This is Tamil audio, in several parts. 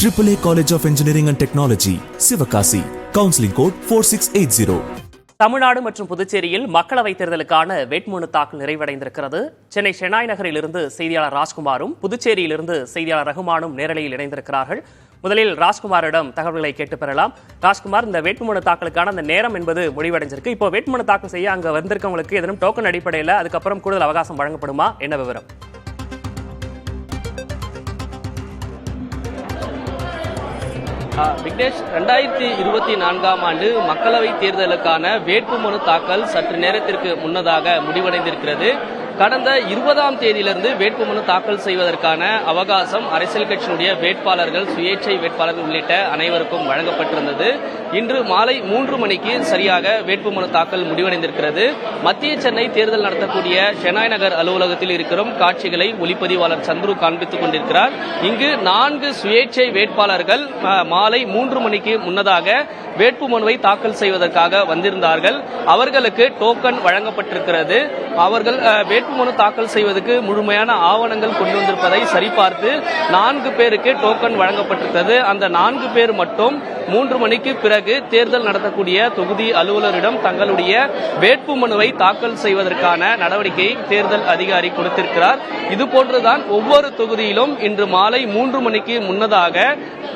AAA College of Engineering and Technology, Sivakasi. Counseling code 4680. Tamil Nadu மற்றும் புதுச்சேரியில் மக்களவைத் தேர்தலுக்கான வேட்புமனு தாக்கல் நிறைவடைந்திருக்கிறது. சென்னை ஷெனாய் நகரில் இருந்து செய்தியாளர் ராஜ்குமாரும் புதுச்சேரியிலிருந்து செய்தியாளர் ரகுமானும் நேரலையில் இணைந்திருக்கிறார்கள். முதலில் ராஜ்குமாரிடம் தகவல்களை கேட்டு பெறலாம். ராஜ்குமார், இந்த வேட்புமனு தாக்கலுக்கான அந்த நேரம் என்பது முடிவடைஞ்சிருக்கு. இப்போ வேட்புமனு தாக்கல் செய்ய அங்க வந்திருக்கவங்களுக்கு ஏதேனும் டோக்கன் அடிப்படையில் அதுக்கப்புறம் கூடுதல் அவகாசம் வழங்கப்படுமா? என்ன விவரம்? விக்னேஷ், 2024ஆம் ஆண்டு மக்களவைத் தேர்தலுக்கான வேட்புமனு தாக்கல் சற்று நேரத்திற்கு முன்னதாக முடிவடைந்திருக்கிறது. கடந்த 20ஆம் தேதியிலிருந்து வேட்புமனு தாக்கல் செய்வதற்கான அவகாசம் அரசியல் கட்சியினுடைய வேட்பாளர்கள், சுயேட்சை வேட்பாளர்கள் உள்ளிட்ட அனைவருக்கும் வழங்கப்பட்டிருந்தது. இன்று மாலை 3 மணிக்கு சரியாக வேட்புமனு தாக்கல் முடிவடைந்திருக்கிறது. மத்திய சென்னை தேர்தல் நடத்தக்கூடிய ஷெனாய் நகர் அலுவலகத்தில் இருக்கிற காட்சிகளை ஒளிப்பதிவாளர் சந்துரு காண்பித்துக் கொண்டிருக்கிறார். இங்கு 4 சுயேட்சை வேட்பாளர்கள் மாலை 3 மணிக்கு முன்னதாக வேட்புமனுவை தாக்கல் செய்வதற்காக வந்திருந்தார்கள். அவர்களுக்கு டோக்கன் வழங்கப்பட்டிருக்கிறது. அவர்கள் வேட்புமனு தாக்கல் செய்வதற்கு முழுமையான ஆவணங்கள் கொண்டு வந்திருப்பதை சரிபார்த்து 4 பேருக்கு டோக்கன் வழங்கப்பட்டிருக்கிறது. அந்த 4 பேர் மட்டும் 3 மணிக்கு பிறகு தேர்தல் நடத்தக்கூடிய தொகுதி அலுவலரிடம் தங்களுடைய வேட்புமனுவை தாக்கல் செய்வதற்கான நடவடிக்கையை தேர்தல் அதிகாரி கொடுத்திருக்கிறார். இதுபோன்றுதான் ஒவ்வொரு தொகுதியிலும் இன்று மாலை 3 மணிக்கு முன்னதாக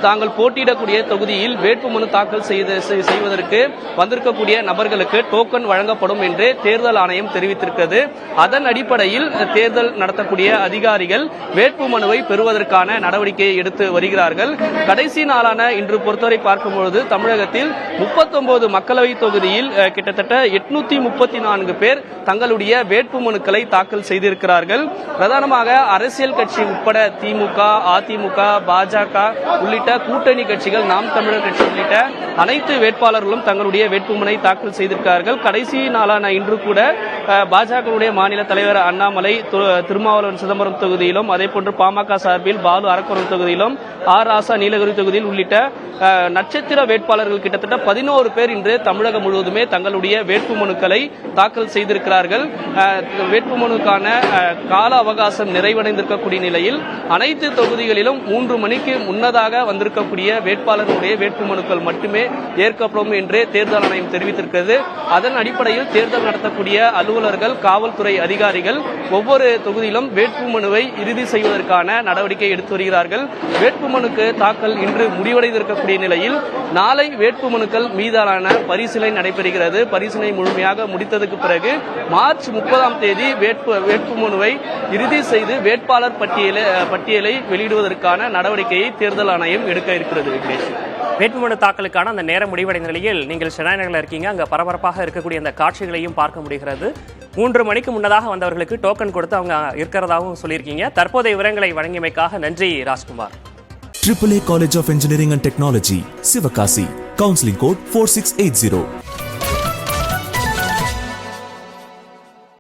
தாங்கள் போட்டியிடக்கூடிய தொகுதியில் வேட்புமனு தாக்கல் செய்வதற்கு வந்திருக்கக்கூடிய நபர்களுக்கு டோக்கன் வழங்கப்படும் என்று தேர்தல் ஆணையம் தெரிவித்திருக்கிறது. அதன் அடிப்படையில் தேர்தல் நடத்தக்கூடிய அதிகாரிகள் வேட்புமனுவை பெறுவதற்கான நடவடிக்கையை எடுத்து வருகிறார்கள். கடைசி நாளான இன்று பொறுத்தவரை பார்க்கும்பொழுது தமிழகத்தில் 39 மக்களவை தொகுதியில் கிட்டத்தட்ட 834 பேர் தங்களுடைய வேட்புமனுக்களை தாக்கல் செய்திருக்கிறார்கள். பிரதானமாக அரசியல் கட்சி உட்பட திமுக, அதிமுக, பாஜக உள்ளிட்ட கூட்டணி கட்சிகள், நாம் தமிழர் கட்சி உள்ளிட்ட அனைத்து வேட்பாளர்களும் தங்களுடைய வேட்புமனை தாக்கல் செய்திருக்கிறார்கள். கடைசி நாளான இன்று கூட பாஜகவுடைய மாநில தலைவர் அண்ணாமலை திருமாவளவன் சிதம்பரம் தொகுதியிலும், அதே போன்று பாமக சார்பில் பாலு அரக்கோணம் தொகுதியிலும், ஆர் ராசா நீலகிரி தொகுதியில் உள்ளிட்ட நட்சத்திர வேட்பாளர்கள் கிட்டத்தட்ட 11 பேர் இன்று தமிழகம் முழுவதுமே தங்களுடைய வேட்புமனுக்களை தாக்கல் செய்திருக்கிறார்கள். வேட்புமனுக்கான கால அவகாசம் நிறைவடைந்திருக்கக்கூடிய நிலையில் அனைத்து தொகுதிகளிலும் 3 மணிக்கு முன்னதாக வந்திருக்கக்கூடிய வேட்பாளர்களுடைய வேட்புமனுக்கள் மட்டுமே ஏற்கப்படும் என்று தேர்தல் ஆணையம் தெரிவித்திருக்கிறது. அதன் அடிப்படையில் தேர்தல் நடத்தக்கூடிய அலுவலர்கள், காவல்துறை அதிகாரிகள் ஒவ்வொரு தொகுதியிலும் வேட்புமனுவை இறுதி செய்வதற்கான நடவடிக்கை எடுத்து வருகிறார்கள். வேட்புமனுக்கு தாக்கல் இன்று முடிவடைந்திருக்கக்கூடிய நிலையில் நாளை வேட்புமனுக்கள் மீதான பரிசீலனை நடைபெறுகிறது. பரிசீலனை முழுமையாக முடித்ததுக்கு பிறகு மார்ச் 30ஆம் தேதி வேட்புமனுவை இறுதி செய்து வேட்பாளர் பட்டியலை வெளியிடுவதற்கான நடவடிக்கையை தேர்தல் ஆணையம் எடுக்க இருக்கிறது. வேட்புமனு தாக்கலுக்கான அந்த நேரம் முடிவடைந்த நிலையில் நீங்கள் ஷெனாய் நகரில் இருக்கீங்க. அங்க பரபரப்பாக இருக்கக்கூடிய அந்த காட்சிகளையும் பார்க்க முடிகிறது. 3 மணிக்கு முன்னதாக வந்தவர்களுக்கு டோக்கன் கொடுத்து அவங்க இருக்கிறதாகவும் சொல்லியிருக்கீங்க. தற்போதைய விவரங்களை வழங்கியமைக்காக நன்றி Rajkumar. AAA College of Engineering and Technology, Sivakasi. Counseling code 4680.